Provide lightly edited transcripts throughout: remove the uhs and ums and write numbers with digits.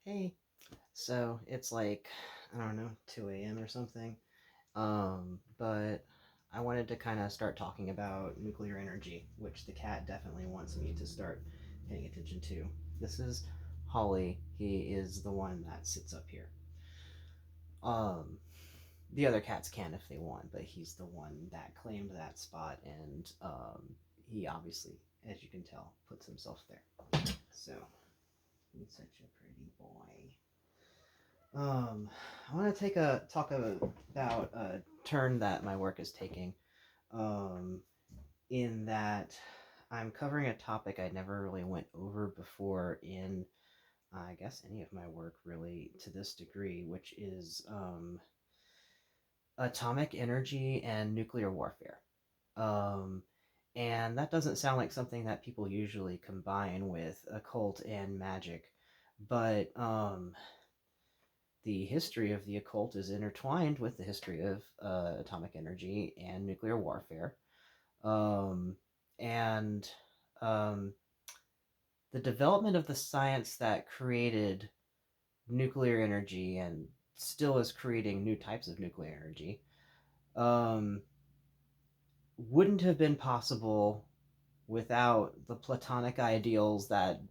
Hey, so it's like, I don't know, 2 a.m. or something. But I wanted to kind of start talking about nuclear energy, which the cat definitely wants me to start paying attention to. This is Holly. He is the one that sits up here. Um, the other cats can if they want, but he's the one that claimed that spot, and he obviously, as you can tell, puts himself there. So, he's such a pretty boy. I want to talk about a turn that my work is taking. Um, in that I'm covering a topic I never really went over before in, I guess, any of my work really to this degree, which is atomic energy and nuclear warfare. Um, and that doesn't sound like something that people usually combine with occult and magic, but the history of the occult is intertwined with the history of atomic energy and nuclear warfare. Um, and um, the development of the science that created nuclear energy and still is creating new types of nuclear energy um, wouldn't have been possible without the Platonic ideals that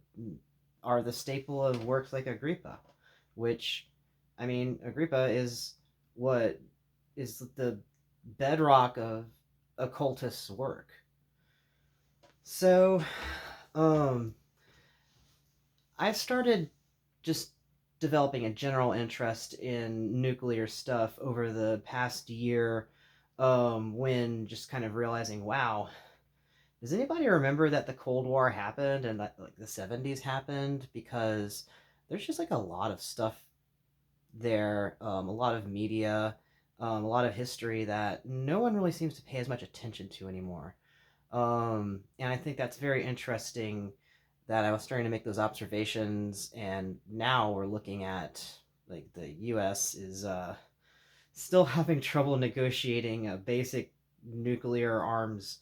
are the staple of works like Agrippa, which, I mean, Agrippa is what is the bedrock of occultist work. So, um, I started just developing a general interest in nuclear stuff over the past year when just kind of realizing, wow, does anybody remember that the Cold War happened and that like the 70s happened? Because there's just like a lot of stuff there, a lot of media, a lot of history that no one really seems to pay as much attention to anymore. And I think that's very interesting that I was starting to make those observations, and now we're looking at like the U.S. is still having trouble negotiating a basic nuclear arms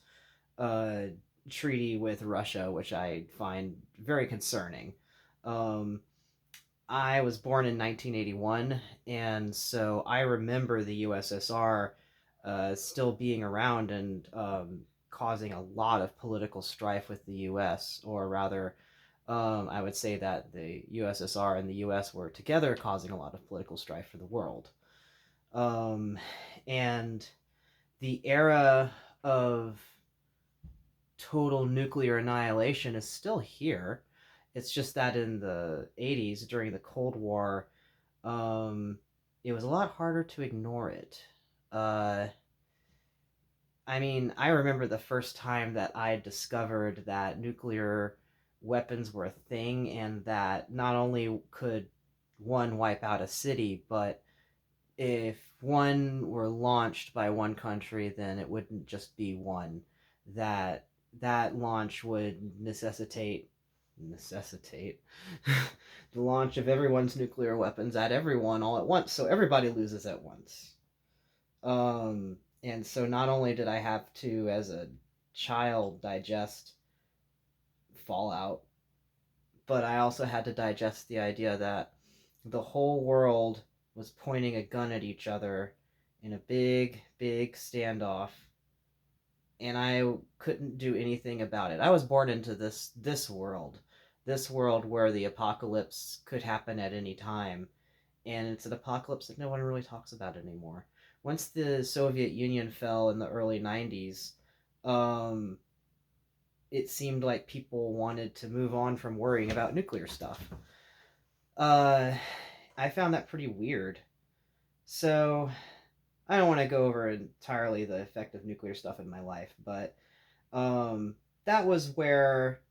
uh, treaty with Russia, which I find very concerning. Um, I was born in 1981, and so I remember the USSR still being around and causing a lot of political strife with the US, or rather, I would say that the USSR and the US were together causing a lot of political strife for the world. Um, and the era of total nuclear annihilation is still here. It's just that in the 80s, during the Cold War, um, it was a lot harder to ignore it. Uh, I mean, I remember the first time that I discovered that nuclear weapons were a thing and that not only could one wipe out a city, but if one were launched by one country, then it wouldn't just be one. That that launch would necessitate the launch of everyone's nuclear weapons at everyone all at once, so everybody loses at once. And so not only did I have to, as a child, digest Fallout, but I also had to digest the idea that the whole world was pointing a gun at each other in a big, big standoff, and I couldn't do anything about it. I was born into this world where the apocalypse could happen at any time, and it's an apocalypse that no one really talks about anymore. Once the Soviet Union fell in the early 90s, um, it seemed like people wanted to move on from worrying about nuclear stuff. Uh, I found that pretty weird. So, I don't want to go over entirely the effect of nuclear stuff in my life, but that was where,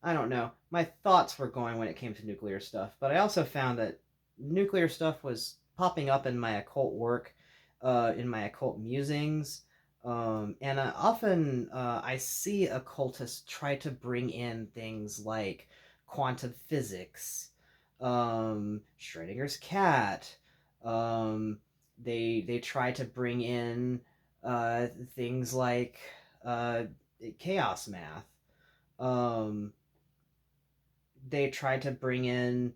I don't know, my thoughts were going when it came to nuclear stuff. But I also found that nuclear stuff was popping up in my occult work, in my occult musings. And often I see occultists try to bring in things like quantum physics, Schrodinger's cat. Um, they try to bring in things like uh, chaos math. Um, they try to bring in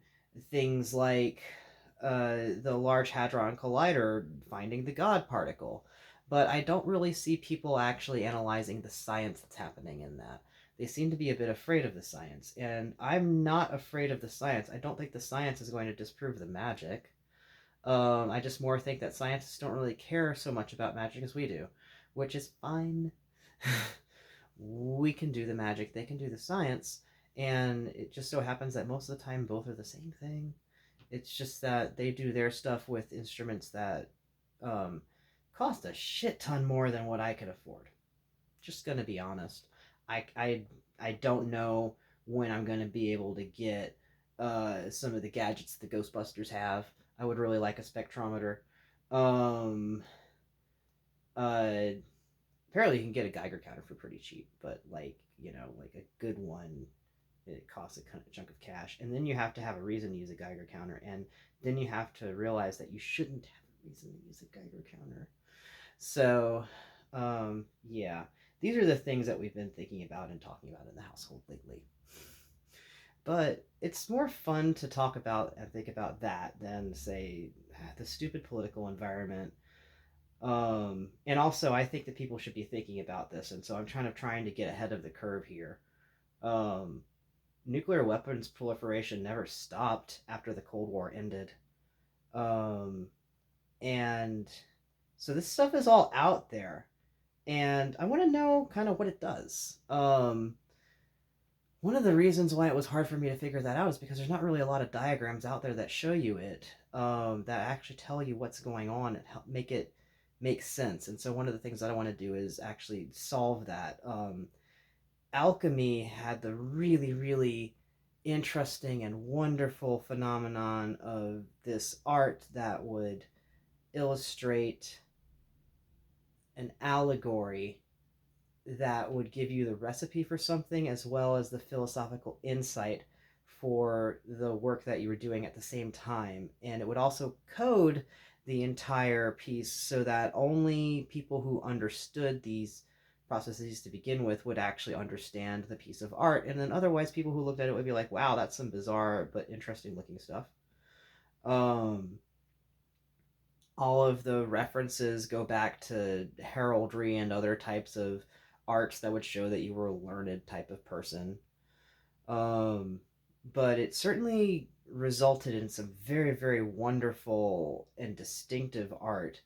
things like the Large Hadron Collider finding the God particle. But I don't really see people actually analyzing the science that's happening in that. They seem to be a bit afraid of the science, and I'm not afraid of the science. I don't think the science is going to disprove the magic. I just more think that scientists don't really care so much about magic as we do, which is fine. We can do the magic, they can do the science, and it just so happens that most of the time both are the same thing. It's just that they do their stuff with instruments that um, cost a shit ton more than what I could afford. Just gonna be honest. I I I don't know when I'm gonna be able to get some of the gadgets the Ghostbusters have. I would really like a spectrometer. Um, uh, Apparently you can get a Geiger counter for pretty cheap, but like a good one, it costs a chunk of cash, and then you have to have a reason to use a Geiger counter, and then you have to realize that you shouldn't have a reason to use a Geiger counter. So, yeah, these are the things that we've been thinking about and talking about in the household lately. But it's more fun to talk about and think about that than say the stupid political environment. And also, I think that people should be thinking about this, and so I'm trying to get ahead of the curve here. Um, Nuclear weapons proliferation never stopped after the Cold War ended. Um, and so this stuff is all out there. And I want to know kind of what it does. One of the reasons why it was hard for me to figure that out is because there's not really a lot of diagrams out there that show you it, that actually tell you what's going on and help make it make sense. And so one of the things that I want to do is actually solve that. Alchemy had the really, really interesting and wonderful phenomenon of this art that would illustrate an allegory that would give you the recipe for something as well as the philosophical insight for the work that you were doing at the same time. And it would also code the entire piece so that only people who understood these processes to begin with would actually understand the piece of art. And then otherwise, people who looked at it would be like, wow, that's some bizarre but interesting looking stuff. Um, all of the references go back to heraldry and other types of arts that would show that you were a learned type of person. Um, but it certainly resulted in some very, very wonderful and distinctive art,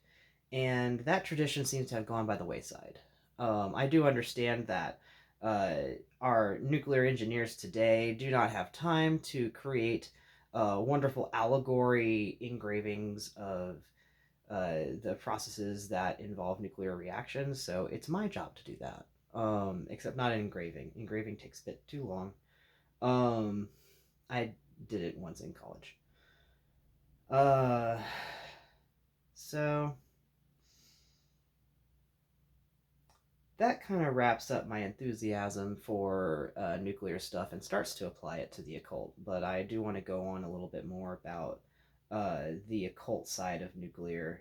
and that tradition seems to have gone by the wayside. I do understand that uh, our nuclear engineers today do not have time to create wonderful allegory engravings of the processes that involve nuclear reactions. So it's my job to do that. Except not in engraving. Engraving takes a bit too long. Um, I did it once in college. Uh, so that kind of wraps up my enthusiasm for nuclear stuff and starts to apply it to the occult. But I do want to go on a little bit more about the occult side of nuclear.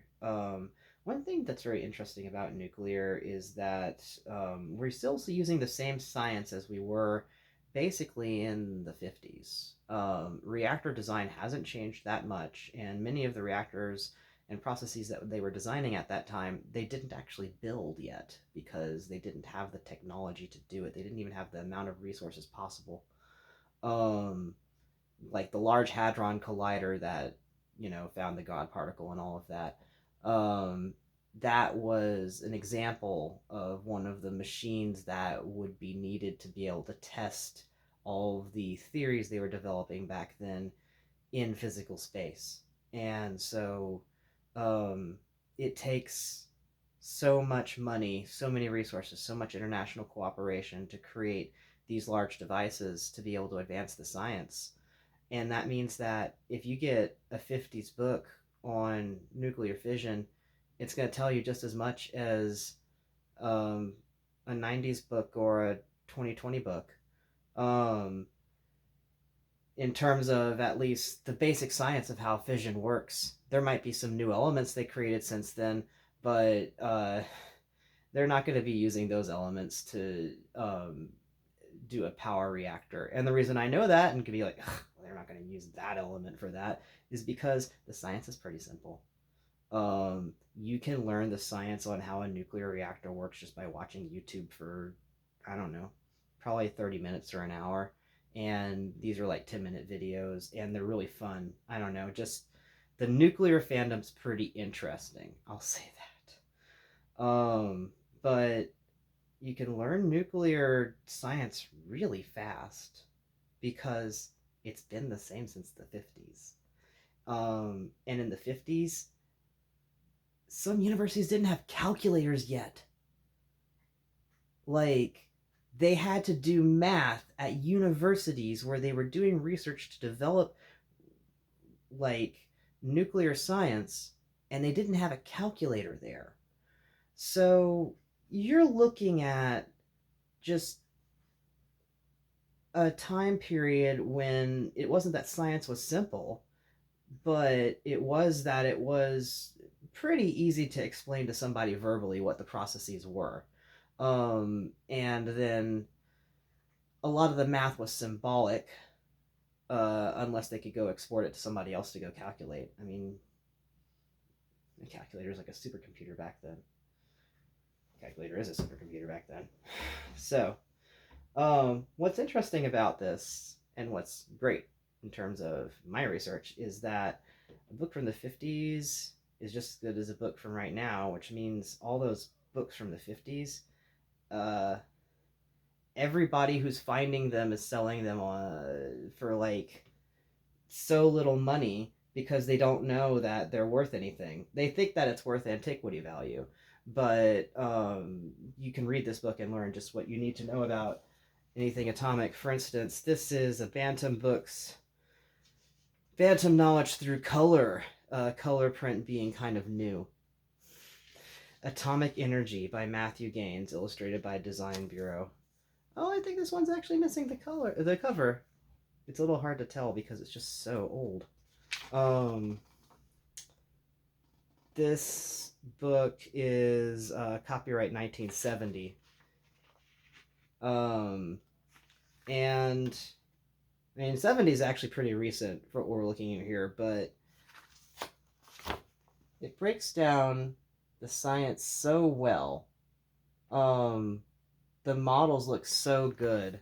One thing that's very interesting about nuclear is that we're still using the same science as we were basically in the 50s. Reactor design hasn't changed that much, and many of the reactors and processes that they were designing at that time, they didn't actually build yet because they didn't have the technology to do it. They didn't even have the amount of resources possible. Um, like the Large Hadron Collider that found the God particle and all of that. Um, that was an example of one of the machines that would be needed to be able to test all of the theories they were developing back then in physical space. And so um, it takes so much money, so many resources, so much international cooperation to create these large devices to be able to advance the science. And that means that if you get a 50s book on nuclear fission, it's going to tell you just as much as um, a 90s book or a 2020 book. Um, in terms of at least the basic science of how fission works. There might be some new elements they created since then, but they're not going to be using those elements to do a power reactor. And the reason I know that and can be like, they're not going to use that element for that, is because the science is pretty simple. You can learn the science on how a nuclear reactor works just by watching YouTube for, I don't know, probably 30 minutes or an hour. And these are like 10-minute videos, and they're really fun. I don't know, just the nuclear fandom's pretty interesting. I'll say that. But you can learn nuclear science really fast because it's been the same since the 50s. And in the 50s, some universities didn't have calculators yet. Like, they had to do math at universities where they were doing research to develop, like, nuclear science, and they didn't have a calculator there. So, you're looking at just a time period when it wasn't that science was simple, but it was pretty easy to explain to somebody verbally what the processes were. And then a lot of the math was symbolic, unless they could go export it to somebody else to go calculate. I mean, a calculator is like a supercomputer back then. A calculator is a supercomputer back then. So, what's interesting about this, and what's great in terms of my research, is that a book from the 50s is just as good as a book from right now, which means all those books from the 50s, uh, everybody who's finding them is selling them for like so little money because they don't know that they're worth anything. They think that it's worth antiquity value, but you can read this book and learn just what you need to know about anything atomic. For instance, this is a Bantam Books Bantam Knowledge Through Color, color print being kind of new. Atomic Energy by Matthew Gaines, illustrated by Design Bureau. Oh, I think this one's actually missing the cover. It's a little hard to tell because it's just so old. This book is copyright 1970. And I mean, 70 is actually pretty recent for what we're looking at here, but it breaks down the science so well. The models look so good.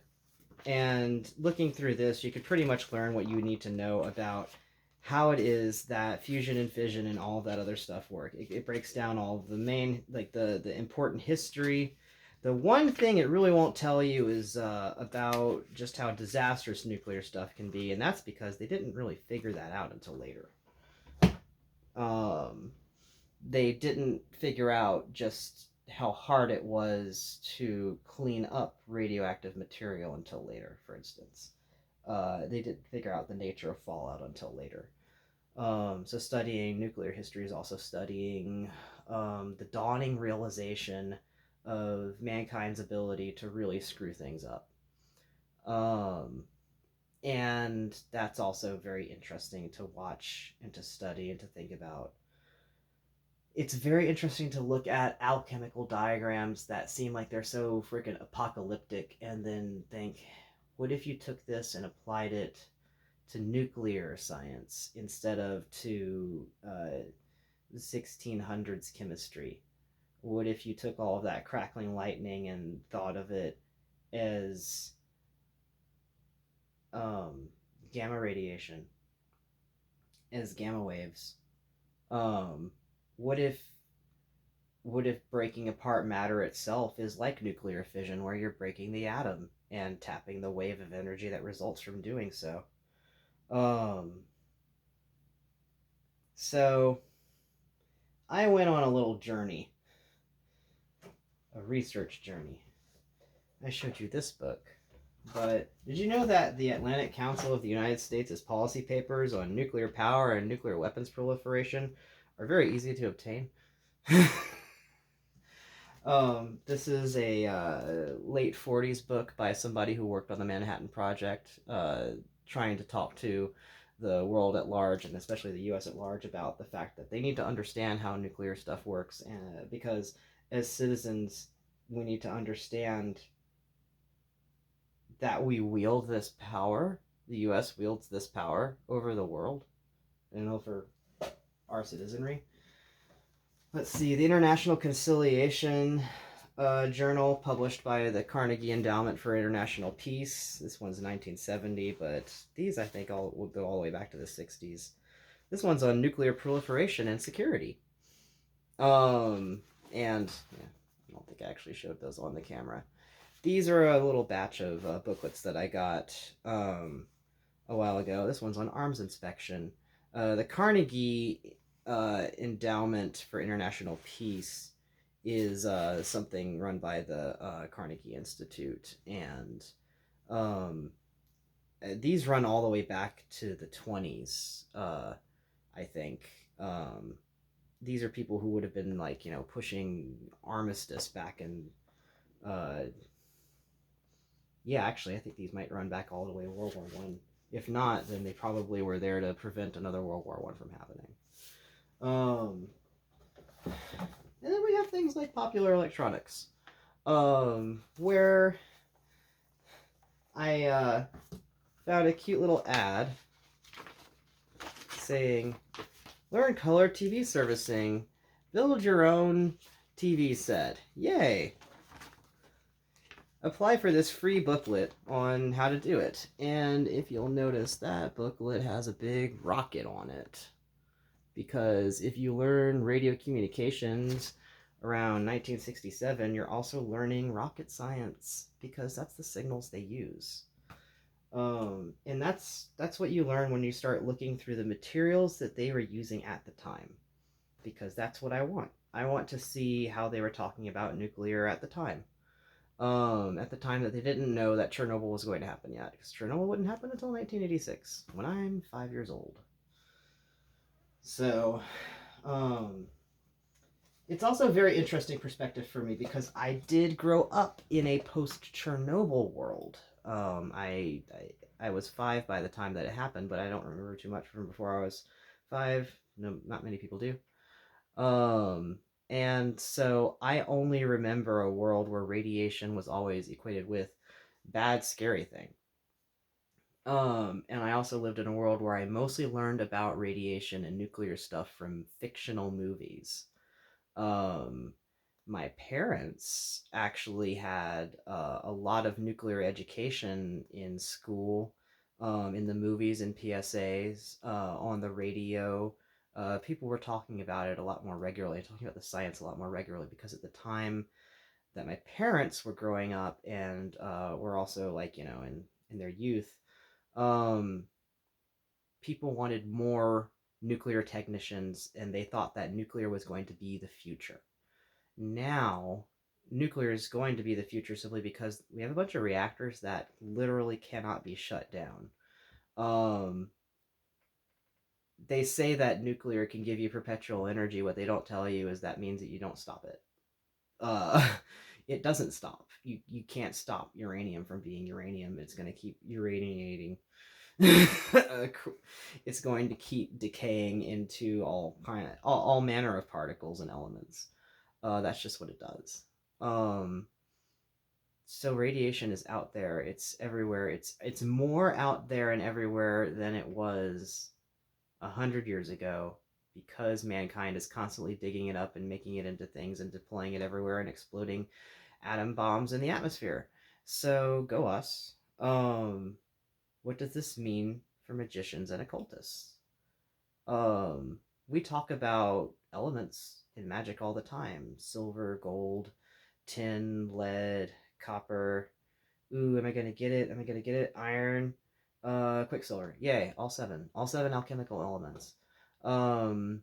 And looking through this, you could pretty much learn what you need to know about how it is that fusion and fission and all of that other stuff work. It breaks down all of the main, like the important history. The one thing it really won't tell you is about just how disastrous nuclear stuff can be, and that's because they didn't really figure that out until later. They didn't figure out just how hard it was to clean up radioactive material until later, for instance. They didn't figure out the nature of fallout until later. So studying nuclear history is also studying the dawning realization of mankind's ability to really screw things up. And that's also very interesting to watch and to study and to think about. It's very interesting to look at alchemical diagrams that seem like they're so freaking apocalyptic and then think, what if you took this and applied it to nuclear science instead of to 1600s chemistry? What if you took all of that crackling lightning and thought of it as gamma radiation, as gamma waves? What if breaking apart matter itself is like nuclear fission, where you're breaking the atom and tapping the wave of energy that results from doing so? So I went on a little journey, a research journey. I showed you this book, but did you know that the Atlantic Council of the United States' policy papers on nuclear power and nuclear weapons proliferation are very easy to obtain? This is a late 40s book by somebody who worked on the Manhattan Project, trying to talk to the world at large, and especially the US at large, about the fact that they need to understand how nuclear stuff works, and because as citizens, we need to understand that we wield this power, the U.S. wields this power over the world and over our citizenry. Let's see, the International Conciliation Journal, published by the Carnegie Endowment for International Peace. This one's 1970, but these I think all will go all the way back to the 60s. This one's on nuclear proliferation and security. And yeah, I don't think I actually showed those on the camera. These are a little batch of booklets that I got a while ago. This one's on arms inspection. The Carnegie Endowment for International Peace is something run by the Carnegie Institute, and um, these run all the way back to the 20s, I think. These are people who would have been like, pushing armistice back in yeah, actually, I think these might run back all the way to World War One. If not, then they probably were there to prevent another World War One from happening. And then we have things like popular electronics, where I found a cute little ad saying, "Learn color TV servicing, build your own TV set, yay!" Apply for this free booklet on how to do it. And if you'll notice, that booklet has a big rocket on it. Because if you learn radio communications around 1967, you're also learning rocket science, because that's the signals they use. And that's what you learn when you start looking through the materials that they were using at the time. Because that's what I want. I want to see how they were talking about nuclear at the time. At the time that they didn't know that Chernobyl was going to happen yet, because Chernobyl wouldn't happen until 1986, when I'm 5 years old. So, it's also a very interesting perspective for me, because I did grow up in a post-Chernobyl world. I was 5 by the time that it happened, but I don't remember too much from before I was 5. No, not many people do. And so I only remember a world where radiation was always equated with bad, scary thing. And I also lived in a world where I mostly learned about radiation and nuclear stuff from fictional movies. Um, my parents actually had a lot of nuclear education in school, in the movies and PSAs, on the radio. People were talking about it a lot more regularly, talking about the science a lot more regularly, because at the time that my parents were growing up and were also like, in their youth, um, people wanted more nuclear technicians, and they thought that nuclear was going to be the future. Now, nuclear is going to be the future simply because we have a bunch of reactors that literally cannot be shut down. Um, they say that nuclear can give you perpetual energy. What they don't tell you is that means that you don't stop it. Uh, it doesn't stop. You can't stop uranium from being uranium. It's going to keep uraniating. It's going to keep decaying into all manner of particles and elements. That's just what it does. So radiation is out there. It's everywhere. It's more out there and everywhere than it was 100 years ago, because mankind is constantly digging it up and making it into things and deploying it everywhere and exploding atom bombs in the atmosphere. So go us. What does this mean for magicians and occultists? We talk about elements in magic all the time: silver, gold, tin, lead, copper. Ooh, am I gonna get it? Am I gonna get it? Iron, quicksilver. Yay, all seven. All seven alchemical elements. Um,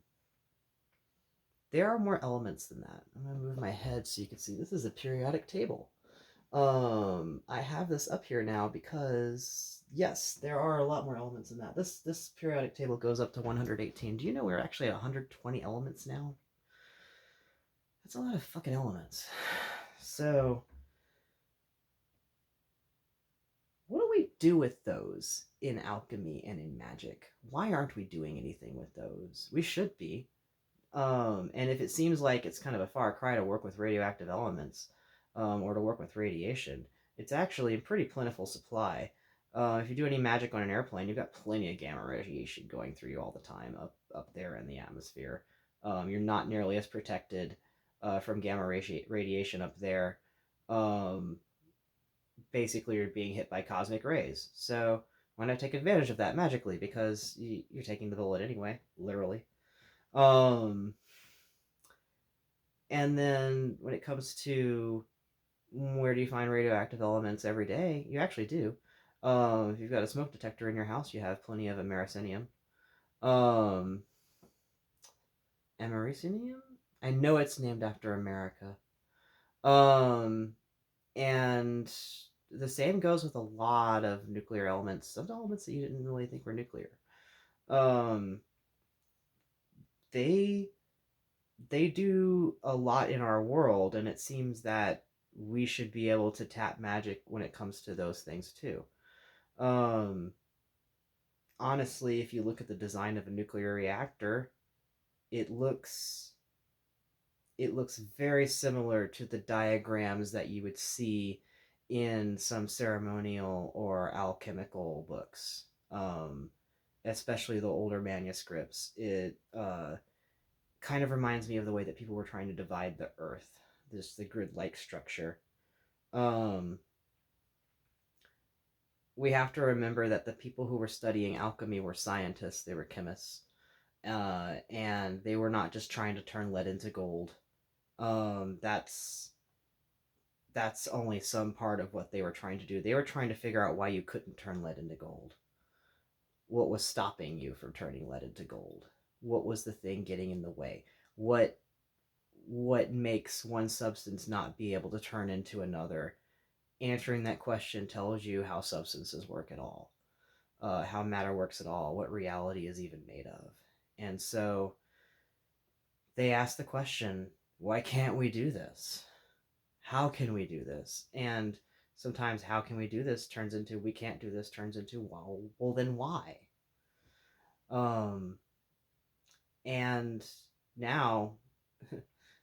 there are more elements than that. I'm gonna move my head so you can see. This is a periodic table. I have this up here now because, yes, there are a lot more elements than that. This periodic table goes up to 118. Do you know we're actually at 120 elements now? That's a lot of fucking elements. So, what do we do with those in alchemy and in magic? Why aren't we doing anything with those? We should be. And if it seems like it's kind of a far cry to work with radioactive elements, or to work with radiation, it's actually in pretty plentiful supply. If you do any magic on an airplane, you've got plenty of gamma radiation going through you all the time up there in the atmosphere. You're not nearly as protected from gamma radiation up there. Um, Basically, you're being hit by cosmic rays. So why not take advantage of that magically? Because you're taking the bullet anyway, literally. Um, and then when it comes to where do you find radioactive elements every day, you actually do. If you've got a smoke detector in your house, you have plenty of americinium. Um, Americinium? I know it's named after America. Um, and the same goes with a lot of nuclear elements. Some elements that you didn't really think were nuclear. Um, they they do a lot in our world, and it seems that we should be able to tap magic when it comes to those things too. Um, Honestly, if you look at the design of a nuclear reactor, it looks it looks very similar to the diagrams that you would see in some ceremonial or alchemical books, especially the older manuscripts. It kind of reminds me of the way that people were trying to divide the earth, this the grid-like structure. Um, we have to remember that the people who were studying alchemy were scientists; they were chemists, and they were not just trying to turn lead into gold. That's only some part of what they were trying to do. They were trying to figure out why you couldn't turn lead into gold. What was stopping you from turning lead into gold? What was the thing getting in the way? What what makes one substance not be able to turn into another? Answering that question tells you how substances work at all, how matter works at all, what reality is even made of. And so they ask the question, why can't we do this? How can we do this? And sometimes how can we do this turns into we can't do this, turns into well then why? Um and now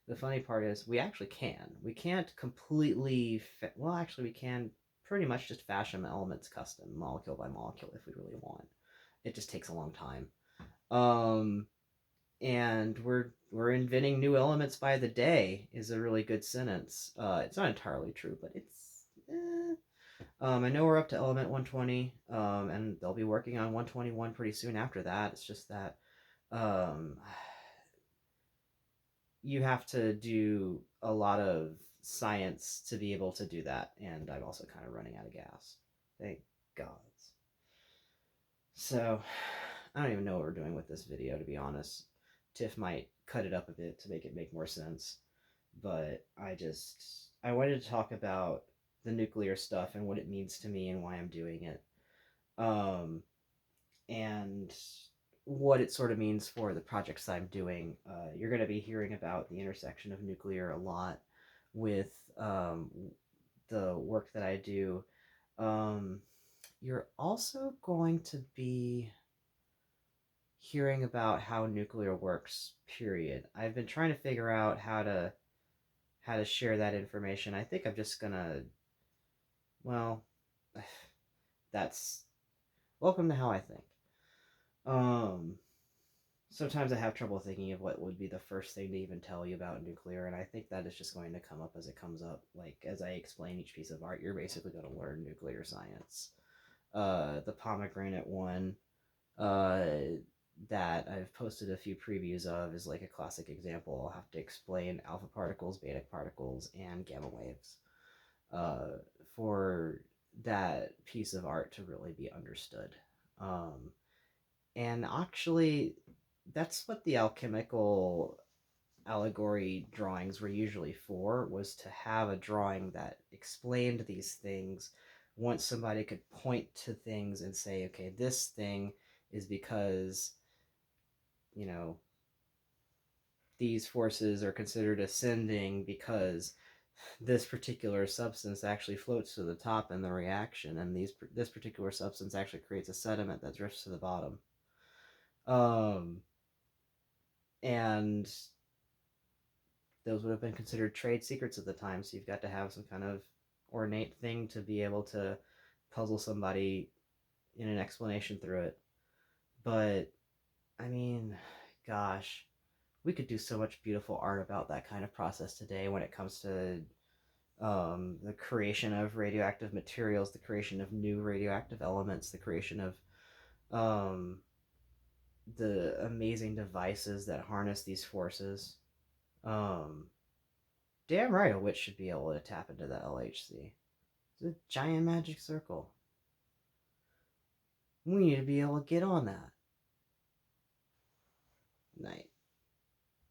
the funny part is we actually can. We can't completely well actually we can pretty much just fashion elements custom molecule by molecule if we really want. It just takes a long time. Um and we're inventing new elements by the day is a really good sentence. It's not entirely true, but it's I know we're up to element 120, and they'll be working on 121 pretty soon after that. It's just that um, you have to do a lot of science to be able to do that, and I'm also kind of running out of gas. Thank gods. So, I don't even know what we're doing with this video, to be honest. Tiff might cut it up a bit to make it make more sense, but I wanted to talk about the nuclear stuff and what it means to me and why I'm doing it. Um, and what it sort of means for the projects I'm doing. You're going to be hearing about the intersection of nuclear a lot with the work that I do. Um, you're also going to be hearing about how nuclear works, period. I've been trying to figure out how to share that information. I think I'm just gonna well that's welcome to how I think. Um Sometimes I have trouble thinking of what would be the first thing to even tell you about nuclear, and I think that is just going to come up as it comes up. Like, as I explain each piece of art, you're basically going to learn nuclear science. The pomegranate one uh, that I've posted a few previews of is like a classic example. I'll have to explain alpha particles, beta particles, and gamma waves uh, for that piece of art to really be understood. Um, and actually, that's what the alchemical allegory drawings were usually for, was to have a drawing that explained these things once somebody could point to things and say, okay, this thing is because, you know, these forces are considered ascending because this particular substance actually floats to the top in the reaction, and this particular substance actually creates a sediment that drifts to the bottom. Um, and those would have been considered trade secrets at the time, so you've got to have some kind of ornate thing to be able to puzzle somebody in an explanation through it. But I mean, gosh, we could do so much beautiful art about that kind of process today when it comes to the creation of radioactive materials, the creation of new radioactive elements, the creation of um, the amazing devices that harness these forces. Um, Damn right, a witch should be able to tap into the LHC. It's a giant magic circle. We need to be able to get on that. Nice.